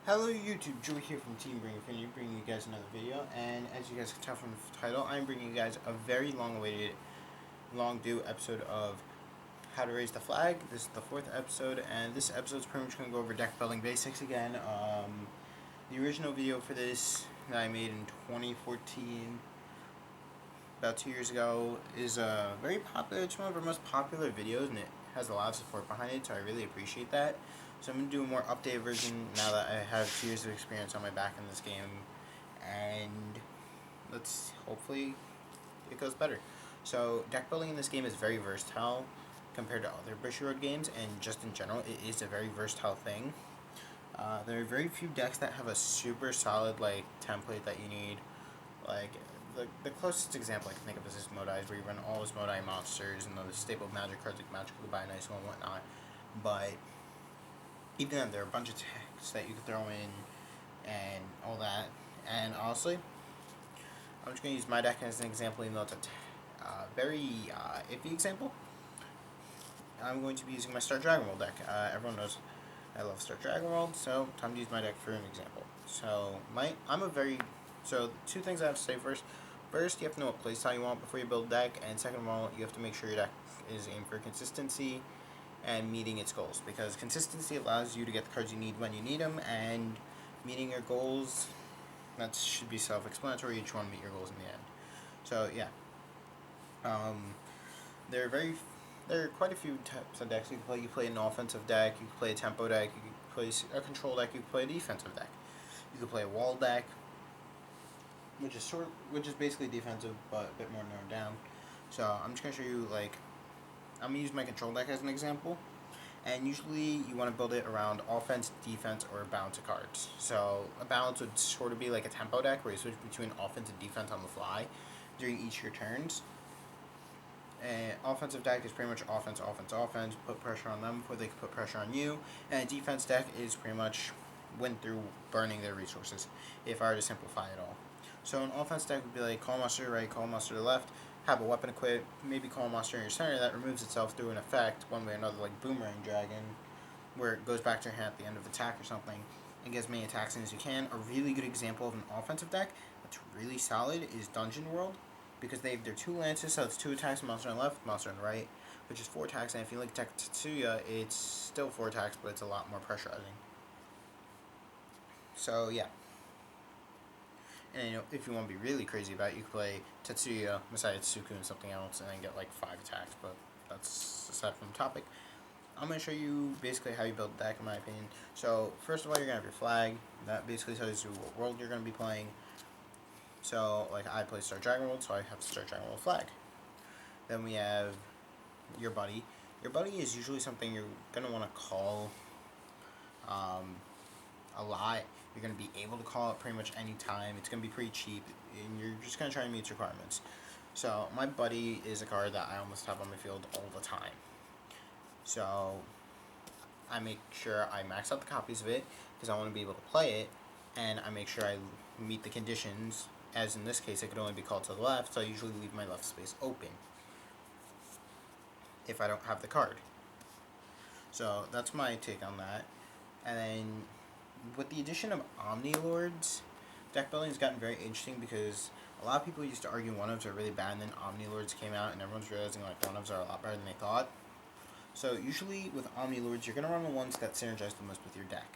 Hello YouTube, Joey here from TeamBurningInfinitey, bringing you guys another video, and as you guys can tell from the title, I'm bringing you guys a very long-awaited, long-due episode of How to Raise the Flag. This is the 4th episode, and this episode is pretty much going to go over deck building basics again. The original video for this that I made in 2014, about 2 years ago, is very popular. It's one of our most popular videos, and it has a lot of support behind it, so I really appreciate that. So I'm going to do a more updated version now that I have 2 years of experience on my back in this game, and let's hopefully it goes better. So deck building in this game is very versatile compared to other Bushiroad games, and just in general it is a very versatile thing. There are very few decks that have a super solid template that you need. The closest example I can think of is this Modai's, where you run all his Modai monsters and the staple magic cards like Magical Goodbye, Nice One, and whatnot. But even then, there are a bunch of decks that you can throw in and all that. And honestly, I'm just going to use my deck as an example, even though it's a very iffy example. I'm going to be using my Star Dragon World deck. Everyone knows I love Star Dragon World, so time to use my deck for an example. So 2 things I have to say first. First, you have to know what playstyle you want before you build a deck, and second of all, you have to make sure your deck is aimed for consistency and meeting its goals, because consistency allows you to get the cards you need when you need them, and meeting your goals, that should be self-explanatory. Each one meet your goals in the end. So yeah, there are quite a few types of decks you can play. You can play an offensive deck, you can play a tempo deck, you can play a control deck, you can play a defensive deck, you can play a wall deck, which is basically defensive but a bit more narrowed down. So I'm just gonna show you I'm going to use my control deck as an example, and usually you want to build it around offense, defense, or a balance of cards. So a balance would sort of be like a tempo deck, where you switch between offense and defense on the fly during each of your turns. An offensive deck is pretty much offense, offense, offense, put pressure on them before they can put pressure on you, and a defense deck is pretty much win through burning their resources, if I were to simplify it all. So an offense deck would be like Call Monster to right, Call Monster to left, have a weapon equipped, maybe Call Monster in your center that removes itself through an effect, one way or another, like Boomerang Dragon, where it goes back to your hand at the end of attack or something, and gets as many attacks in as you can. A really good example of an offensive deck that's really solid is Dungeon World, because they have their 2 lances, so it's 2 attacks, monster on the left, monster on the right, which is 4 attacks, and if you like Tetsuya, it's still 4 attacks, but it's a lot more pressurizing. So yeah. And if you want to be really crazy about it, you can play Tetsuya, Masaya Tsuku, and something else, and then get 5 attacks, but that's aside from the topic. I'm going to show you basically how you build a deck, in my opinion. So first of all, you're going to have your flag. That basically tells you what world you're going to be playing. So I play Star Dragon World, so I have Star Dragon World flag. Then we have your buddy. Your buddy is usually something you're going to want to call a lot. You're going to be able to call it pretty much any time. It's going to be pretty cheap, and you're just going to try to meet its requirements. So my buddy is a card that I almost have on my field all the time. So I make sure I max out the copies of it, because I want to be able to play it, and I make sure I meet the conditions, as in this case it could only be called to the left, so I usually leave my left space open if I don't have the card. So that's my take on that. And then with the addition of Omni Lords, deck building has gotten very interesting, because a lot of people used to argue 1-ofs are really bad, and then Omni Lords came out, and everyone's realizing 1-ofs are a lot better than they thought. So usually with Omni Lords, you're going to run the ones that synergize the most with your deck.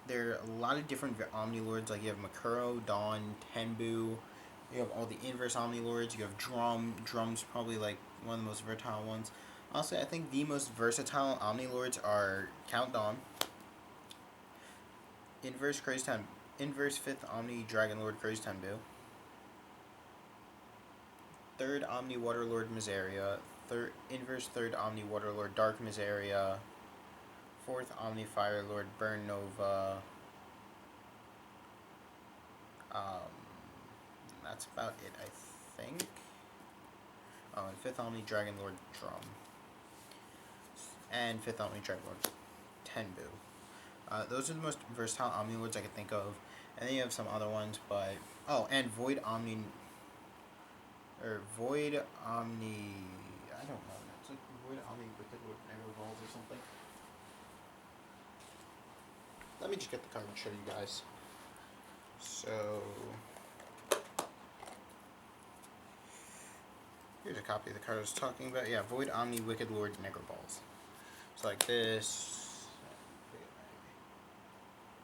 There are a lot of different Omni Lords, you have Makuro, Dawn, Tenbu, you have all the inverse Omni Lords, you have Drum's probably one of the most versatile ones. Honestly, I think the most versatile Omni Lords are Count Dawn, Inverse 5th Omni Dragon Lord Craze Tenbu, 3rd Omni Waterlord Miseria, Inverse 3rd Omni Waterlord Dark Miseria, 4th Omni Fire Lord Burn Nova. That's about it, I think. Oh, and 5th Omni Dragon Lord Drum. And 5th Omni Dragon Lord Tenbu. Those are the most versatile Omni Lords I could think of. And then you have some other ones, but... Oh, and Void Omni... Void Omni... I don't know. It's Void Omni Wicked Lord Never Evolves or something. Let me just get the card and show you guys. So here's a copy of the card I was talking about. Yeah, Void Omni Wicked Lord Negro Balls. So like this.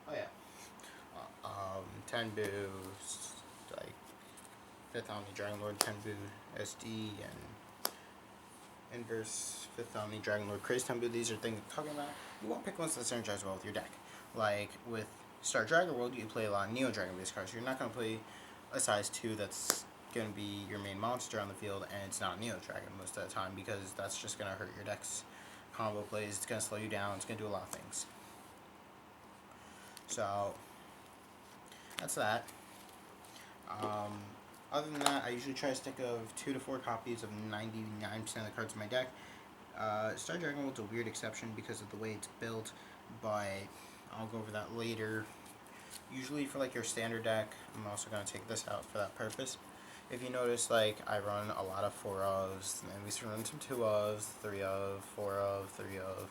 Oh yeah. 10 boos, like 5th Omni Dragon Lord, 10 boo SD, and Inverse 5th Omni Dragon Lord Craze 10 boo. These are things I'm talking about. You want to pick ones that synergize well with your deck. Like with Star Dragon World, you play a lot of Neo Dragon based cards. You're not going to play a size 2 that's going to be your main monster on the field, and it's not Neo Dragon most of the time, because that's just going to hurt your deck's combo plays. It's going to slow you down. It's going to do a lot of things. So that's that. Other than that, I usually try to stick of 2 to 4 copies of 99% of the cards in my deck. Star Dragon World's a weird exception because of the way it's built, but I'll go over that later. Usually for like your standard deck, I'm also going to take this out for that purpose. If you notice, like, I run a lot of 4 ofs, and we run some 2 ofs, 3 of, 4 of, 3 of,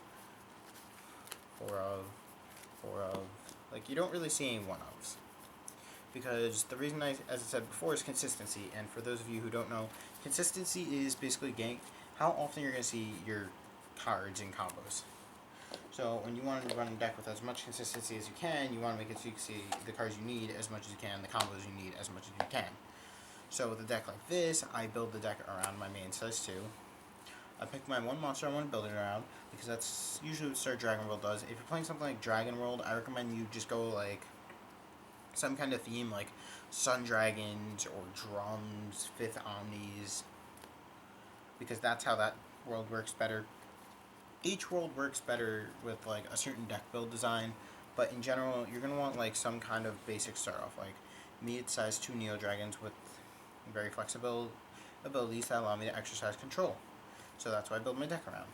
4 of, 4 of. Like, you don't really see any 1 ofs. Because the reason, as I said before, is consistency. And for those of you who don't know, consistency is basically getting how often you're going to see your cards in combos. So when you want to run a deck with as much consistency as you can, you want to make it so you can see the cards you need as much as you can, the combos you need as much as you can. So with a deck like this, I build the deck around my main size 2. I pick my one monster I want to build it around, because that's usually what Star Dragon World does. If you're playing something like Dragon World, I recommend you just go like some kind of theme, like Sun Dragons or Drums, 5th Omnis, because that's how that world works better. Each world works better with like a certain deck build design, but in general, you're going to want like some kind of basic start off, like me at size 2 Neo Dragons with very flexible abilities that allow me to exercise control. So that's what I build my deck around.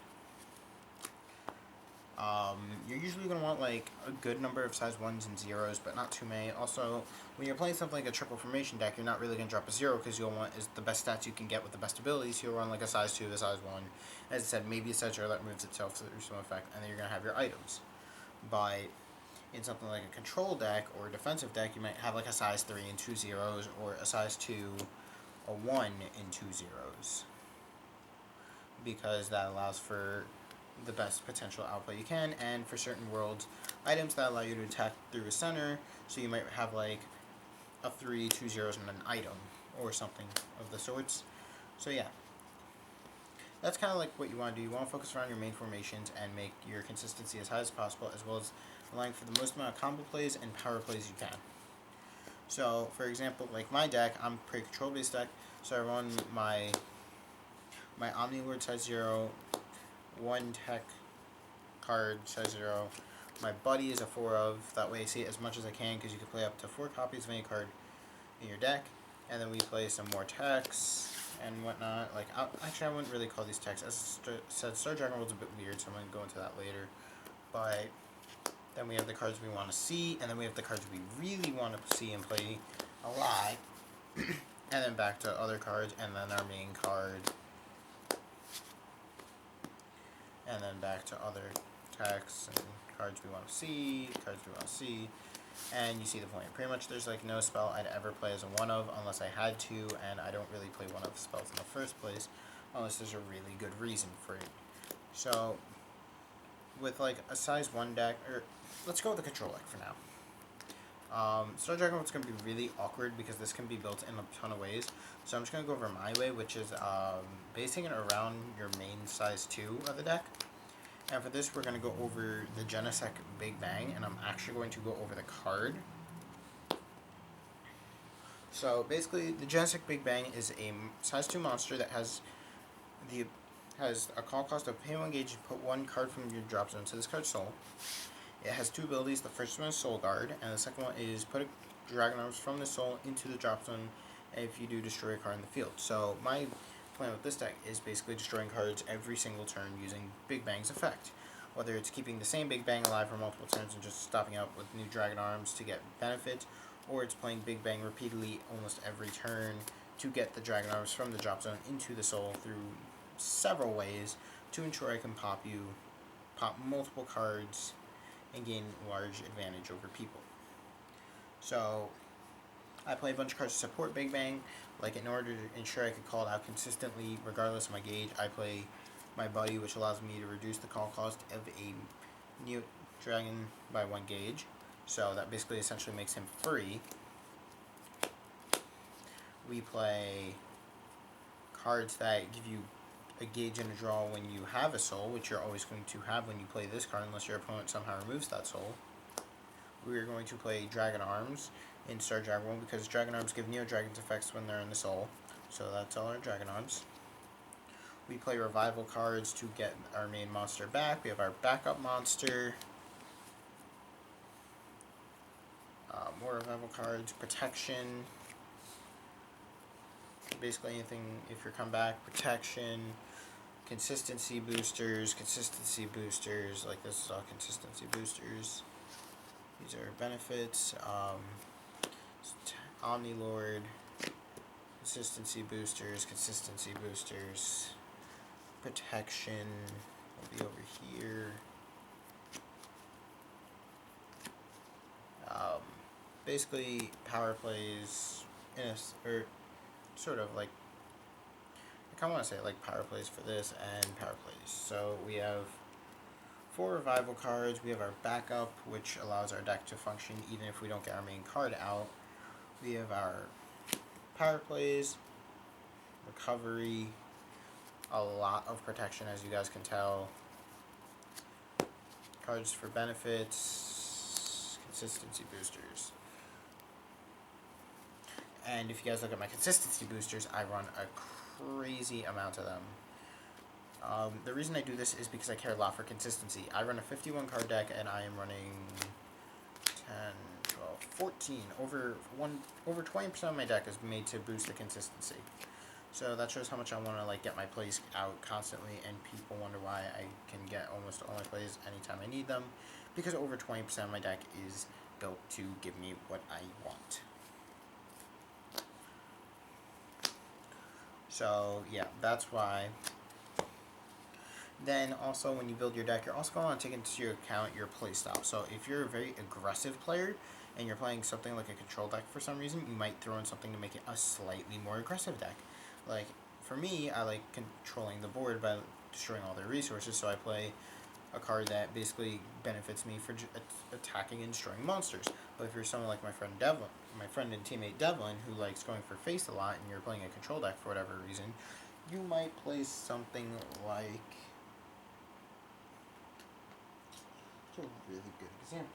You're usually going to want like a good number of size 1s and 0s, but not too many. Also, when you're playing something like a triple formation deck, you're not really going to drop a 0, because you'll want is the best stats you can get with the best abilities. You'll run like a size 2, a size 1. As I said, maybe a size 0 that moves itself through some effect, and then you're going to have your items. But in something like a control deck or a defensive deck, you might have like a size 3 and 2 zeros, or a size 2, a 1 and 2 zeros. Because that allows for the best potential outplay you can, and for certain worlds, items that allow you to attack through a center, so you might have like a 3, 2 zeros and an item, or something of the sorts. So yeah, that's kind of like what you want to do. You want to focus around your main formations and make your consistency as high as possible, as well as allowing for the most amount of combo plays and power plays you can. So, for example, like my deck, I'm a pretty control based deck, so I run my Omni Lord size 0, 1 tech card size 0. My Buddy is a 4 of, that way I see it as much as I can, because you can play up to 4 copies of any card in your deck. And then we play some more techs and whatnot. Like, actually, I wouldn't really call these techs. As I said, Star Dragon World's a bit weird, so I'm going to go into that later. But then we have the cards we want to see, and then we have the cards we really want to see and play a lot. And then back to other cards, and then our main card. And then back to other texts and cards we want to see, and you see the point. Pretty much there's like no spell I'd ever play as a 1 of unless I had to, and I don't really play 1 of spells in the first place unless there's a really good reason for it. So with like a size 1 deck, or let's go with the control deck for now. Star Dragon World's going to be really awkward because this can be built in a ton of ways. So I'm just going to go over my way, which is basing it around your main size 2 of the deck. And for this, we're going to go over the Genesect Big Bang, and I'm actually going to go over the card. So basically, the Genesect Big Bang is a size 2 monster that has a call cost of pay 1 gauge and put 1 card from your drop zone to this card's soul. It has 2 abilities. The first one is Soul Guard, and the second one is put a Dragon Arms from the soul into the drop zone, and if you do, destroy a card in the field. So my plan with this deck is basically destroying cards every single turn using Big Bang's effect. Whether it's keeping the same Big Bang alive for multiple turns and just stopping out with new Dragon Arms to get benefit, or it's playing Big Bang repeatedly almost every turn to get the Dragon Arms from the drop zone into the soul through several ways to ensure I can pop multiple cards and gain large advantage over people. So I play a bunch of cards to support Big Bang. Like, in order to ensure I could call it out consistently regardless of my gauge, I play my Buddy, which allows me to reduce the call cost of a Neo Dragon by 1 gauge. So that basically essentially makes him free. We play cards that give you a gauge and a draw when you have a soul, which you're always going to have when you play this card unless your opponent somehow removes that soul. We are going to play Dragon Arms in Star Dragon World because Dragon Arms give Neo Dragons effects when they're in the soul. So that's all our Dragon Arms. We play revival cards to get our main monster back. We have our backup monster. More revival cards. Protection. Basically anything if you're come back. Protection. Consistency boosters. Like, this is all consistency boosters. These are benefits. Omni Lord. Consistency boosters. Protection will be over here. Basically, power plays or sort of like, I kind of want to say like power plays for this and power plays. So we have 4 revival cards. We have our backup, which allows our deck to function even if we don't get our main card out. We have our power plays, recovery, a lot of protection, as you guys can tell. Cards for benefits, consistency boosters. And if you guys look at my consistency boosters, I run a crazy amount of them. The reason I do this is because I care a lot for consistency. I run a 51 card deck and I am running 10, 12, 14. Over 20% of my deck is made to boost the consistency. So that shows how much I want to like get my plays out constantly, and people wonder why I can get almost all my plays anytime I need them, because over 20% of my deck is built to give me what I want. So yeah, that's why. Then also when you build your deck, you're also going to want to take into account your playstyle. So if you're a very aggressive player and you're playing something like a control deck for some reason, you might throw in something to make it a slightly more aggressive deck. Like, for me, I like controlling the board by destroying all their resources, so I play a card that basically benefits me for attacking and destroying monsters. But if you're someone like my friend Devlon, my friend and teammate Devlon, who likes going for face a lot, and you're playing a control deck for whatever reason, you might play something like... It's a really good example.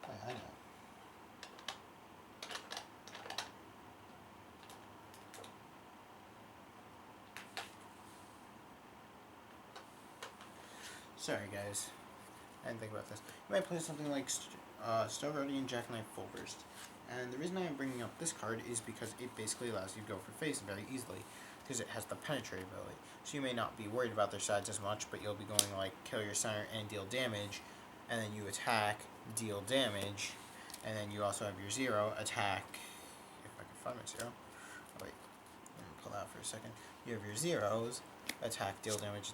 I know. Sorry guys, I didn't think about this. You might play something like Star Guardian Jackknife Full Burst. And the reason I am bringing up this card is because it basically allows you to go for face very easily, because it has the penetrate ability. So you may not be worried about their sides as much, but you'll be going like kill your center and deal damage, and then you attack, deal damage, and then you also have your 0, attack, if I can find my 0. Oh, wait, let me pull that for a second. You have your 0s, attack, deal damage,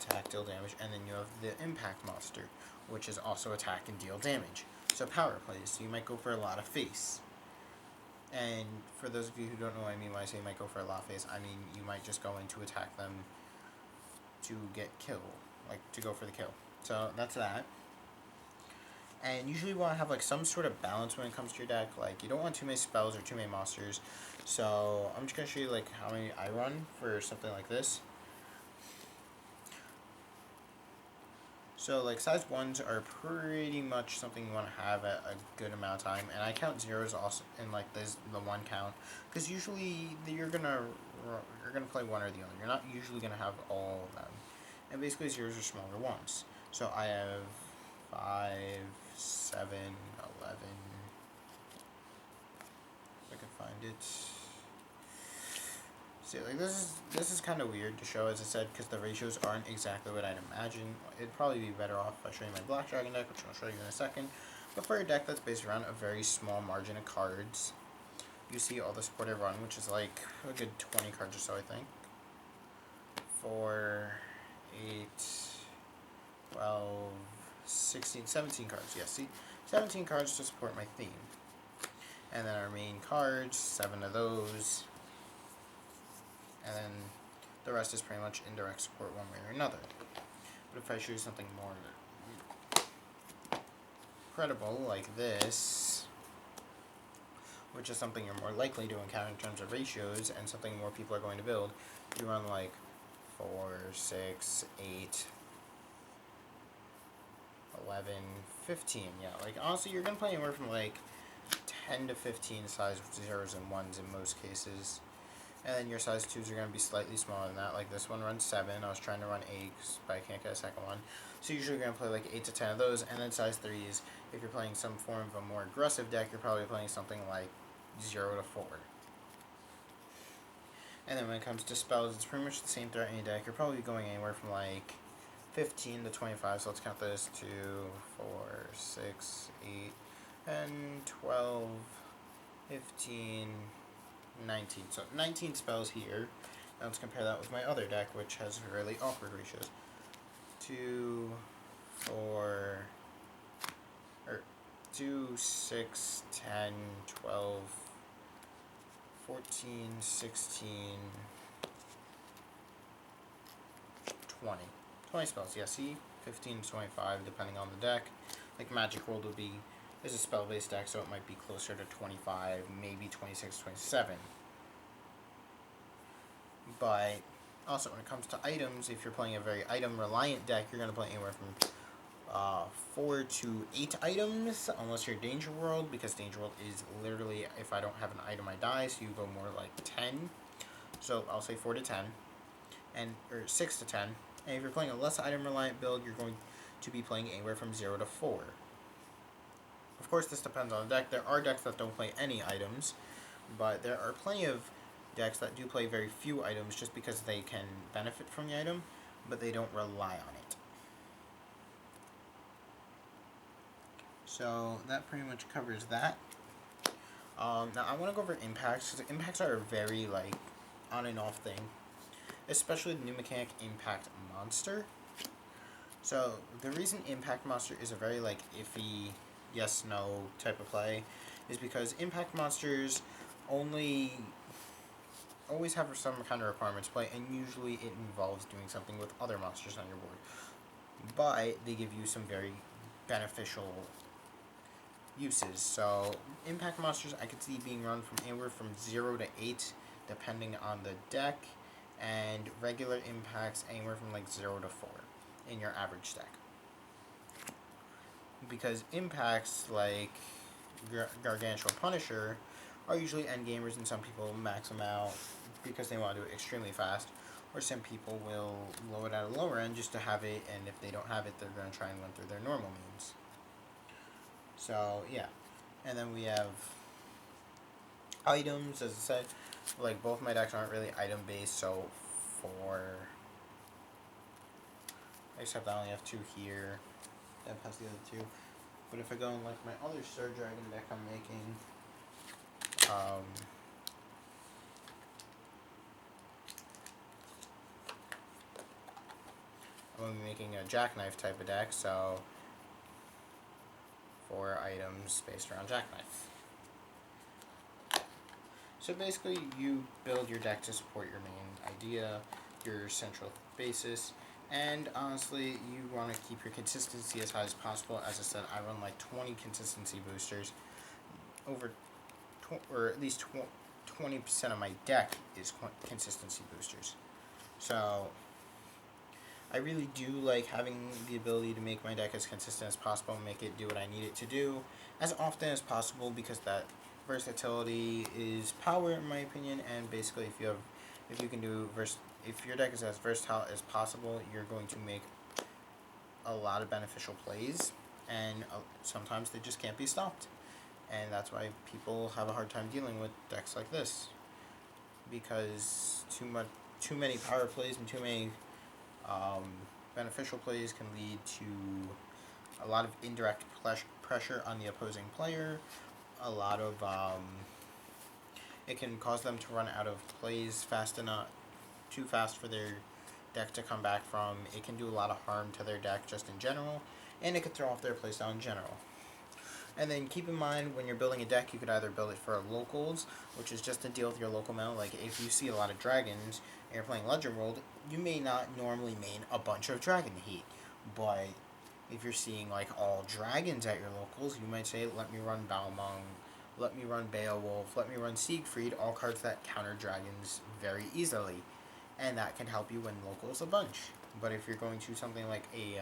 and then you have the impact monster, which is also attack and deal damage. So power plays, so you might go for a lot of face. And for those of you who don't know what I mean when I say you might go for a lot of face, I mean you might just go in to attack them to get kill, like to go for the kill. So that's that. And usually you want to have like some sort of balance when it comes to your deck. Like, you don't want too many spells or too many monsters. So I'm just going to show you like how many I run for something like this. So like size 1s are pretty much something you want to have at a good amount of time, and I count 0s also in like the 1 count, because usually you're gonna play one or the other. You're not usually gonna have all of them, and basically 0s are smaller ones. So I have 5, 7, 11. If I can find it. See, like this is kind of weird to show, as I said, because the ratios aren't exactly what I'd imagine. It'd probably be better off if I show you my Black Dragon deck, which I'll show you in a second. But for a deck that's based around a very small margin of cards, you see all the support I run, which is like a good 20 cards or so, I think. 4, 8, 12, 17 cards. Yes, see, 17 cards to support my theme. And then our main cards, 7 of those. And then the rest is pretty much indirect support one way or another. But if I choose something more credible like this, which is something you're more likely to encounter in terms of ratios and something more people are going to build, you run like 4, 6, 8, 11, 15. Yeah, like honestly, you're going to play anywhere from like 10 to 15 size 0s and 1s in most cases. And then your size 2s are going to be slightly smaller than that. Like this one runs 7. I was trying to run 8, but I can't get a second one. So usually you're going to play like 8 to 10 of those. And then size 3s, if you're playing some form of a more aggressive deck, you're probably playing something like 0 to 4. And then when it comes to spells, it's pretty much the same throughout any deck. You're probably going anywhere from like 15 to 25. So let's count this: 2, 4, 6, 8, and 12, 15, 19. So 19 spells here. Now let's compare that with my other deck, which has really awkward ratios. 2, 6, 10, 12, 14, 16, 20. 20 spells, yeah, see? 15 to 25, depending on the deck. Like Magic World would be, is a spell-based deck, so it might be closer to 25, maybe 26, 27. But also, when it comes to items, if you're playing a very item-reliant deck, you're going to play anywhere from 4 to 8 items, unless you're Danger World, because Danger World is literally, if I don't have an item, I die, so you go more like 10. So I'll say 4 to 10, or 6 to 10. And if you're playing a less item-reliant build, you're going to be playing anywhere from 0 to 4. Of course, this depends on the deck. There are decks that don't play any items, but there are plenty of decks that do play very few items just because they can benefit from the item, but they don't rely on it. So that pretty much covers that. Now I want to go over impacts, because impacts are a very like on and off thing, especially the new mechanic Impact Monster. So the reason Impact Monster is a very like iffy yes no type of play is because Impact Monsters always have some kind of requirements to play, and usually it involves doing something with other monsters on your board. But they give you some very beneficial uses. So Impact Monsters I could see being run from anywhere from 0 to 8 depending on the deck, and regular impacts anywhere from like 0 to 4 in your average deck. Because impacts like Gargantuan Punisher are usually endgamers, and some people max them out because they want to do it extremely fast, or some people will lower it at a lower end just to have it, and if they don't have it, they're going to try and run through their normal means. So, yeah. And then we have items, as I said. Like, both my decks aren't really item-based, so except I only have 2 here. That has the other 2. But if I go in, like, my other Star Dragon deck I'm making, I'm going to be making a Jackknife type of deck, so 4 items based around Jackknife. So basically, you build your deck to support your main idea, your central basis, and honestly, you want to keep your consistency as high as possible. As I said, I run like 20 consistency boosters. Or at least 20% of my deck is consistency boosters. So I really do like having the ability to make my deck as consistent as possible and make it do what I need it to do as often as possible, because that versatility is power in my opinion. And basically, if your deck is as versatile as possible, you're going to make a lot of beneficial plays, and sometimes they just can't be stopped. And that's why people have a hard time dealing with decks like this, because too many power plays and too many beneficial plays can lead to a lot of indirect pressure on the opposing player. A lot of it can cause them to run out of plays too fast for their deck to come back from. It can do a lot of harm to their deck just in general, and it could throw off their playstyle in general. And then keep in mind, when you're building a deck, you could either build it for locals, which is just to deal with your local meta. Like, if you see a lot of dragons and you're playing Legend World, you may not normally main a bunch of Dragon Heat. But if you're seeing, like, all dragons at your locals, you might say, let me run Balmung, let me run Beowulf, let me run Siegfried, all cards that counter dragons very easily. And that can help you win locals a bunch. But if you're going to something like a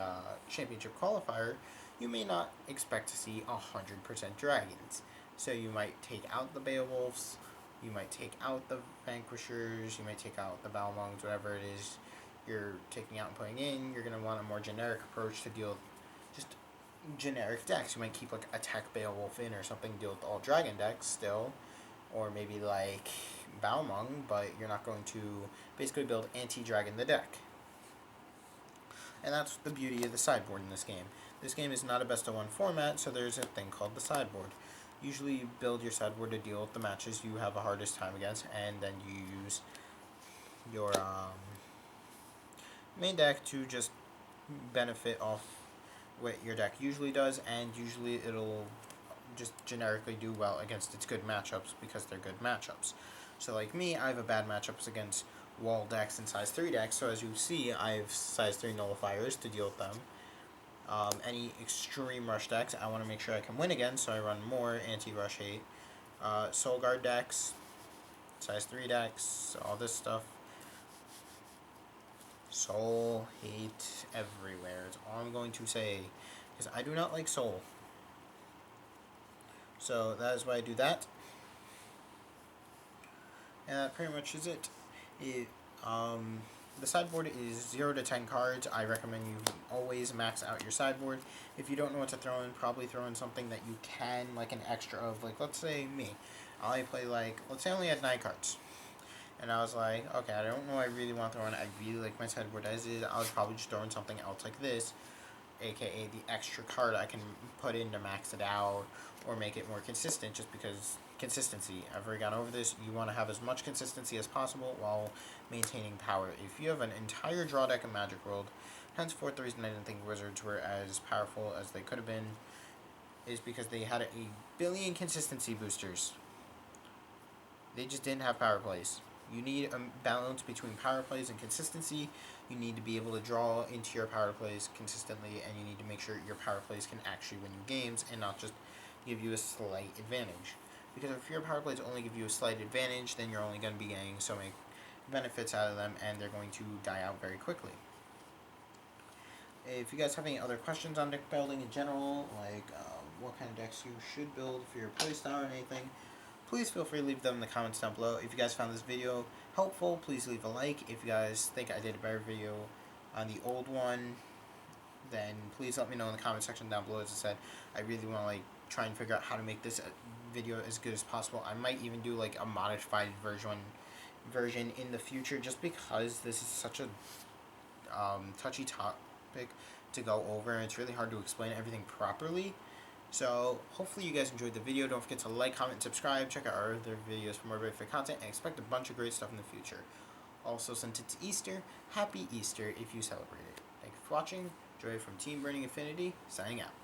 championship qualifier, you may not expect to see 100% dragons. So you might take out the Beowulfs, you might take out the Vanquishers, you might take out the Balmungs, whatever it is you're taking out and putting in. You're going to want a more generic approach to deal with just generic decks. You might keep like Attack Beowulf in or something, deal with all dragon decks still. Or maybe like Balmung, but you're not going to basically build anti-dragon the deck. And that's the beauty of the sideboard in this game. This game is not a best-of-1 format, so there's a thing called the sideboard. Usually you build your sideboard to deal with the matches you have the hardest time against, and then you use your main deck to just benefit off what your deck usually does, and usually it'll just generically do well against its good matchups because they're good matchups. So like me, I have a bad matchups against wall decks and size 3 decks, so as you see, I have size 3 nullifiers to deal with them. Any extreme rush decks, I want to make sure I can win against, so I run more anti-rush hate. Soul Guard decks, size 3 decks, all this stuff. Soul hate everywhere, is all I'm going to say, because I do not like soul. So that is why I do that. And that pretty much is it. The sideboard is 0 to 10 cards. I recommend you always max out your sideboard. If you don't know what to throw in, probably throw in something that you can, like an extra of, like, let's say me. I play, like, let's say I only had 9 cards. And I was like, okay, I don't know what I really want to throw in. I really like my sideboard as is. I was probably just throwing something else like this, aka the extra card I can put in to max it out or make it more consistent, just because consistency. I've already gone over this. You want to have as much consistency as possible while maintaining power. If you have an entire draw deck in Magic World, henceforth the reason I didn't think Wizards were as powerful as they could have been is because they had a billion consistency boosters. They just didn't have power plays. You need a balance between power plays and consistency. You need to be able to draw into your power plays consistently, and you need to make sure your power plays can actually win you games and not just give you a slight advantage. Because if your power plays only give you a slight advantage, then you're only going to be getting so many benefits out of them, and they're going to die out very quickly. If you guys have any other questions on deck building in general, like what kind of decks you should build for your playstyle or anything, please feel free to leave them in the comments down below. If you guys found this video helpful, please leave a like. If you guys think I did a better video on the old one, then please let me know in the comment section down below. As I said, I really want to like try and figure out how to make this video as good as possible. I might even do like a modified version in the future, just because this is such a touchy topic to go over, and it's really hard to explain everything properly. So hopefully you guys enjoyed the video. Don't forget to like, comment, and subscribe. Check out our other videos for more Buddyfight content, and expect a bunch of great stuff in the future. Also, since it's Easter, happy Easter if you celebrate it. Thank you for watching. Joey from TeamBurningInfinitey, signing out.